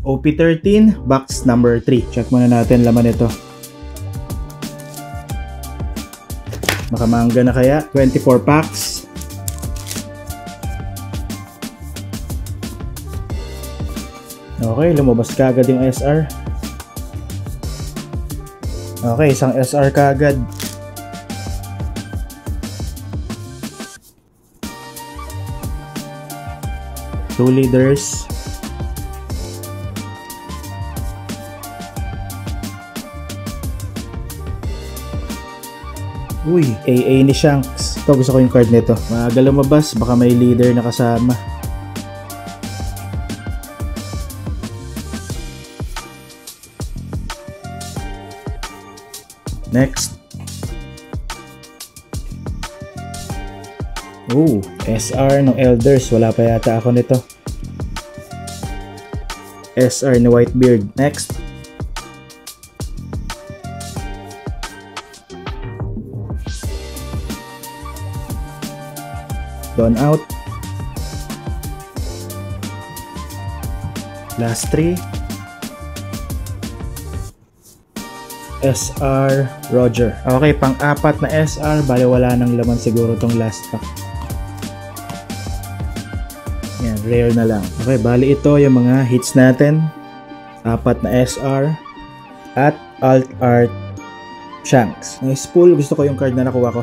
OP13, box number 3. Check muna natin laman ito. Makamangga na kaya? 24 packs. Okay, lumabas kagad yung SR. Okay, isang SR kagad. Two leaders. Uy, AA ni Shanks. Ito, gusto ko yung card nito. Maaga lumabas, baka may leader na kasama. Next. Oh, SR ng Elders. Wala pa yata ako nito. SR ni Whitebeard. Next. Done out. Last 3. SR Roger. Okay, pang-apat na SR. Bali wala nang laman siguro tong last pack. Yan, rare na lang. Okay, bali ito yung mga hits natin. 4 na SR at Alt Art Shanks. Nice pull. Gusto ko yung card na nakuha ko.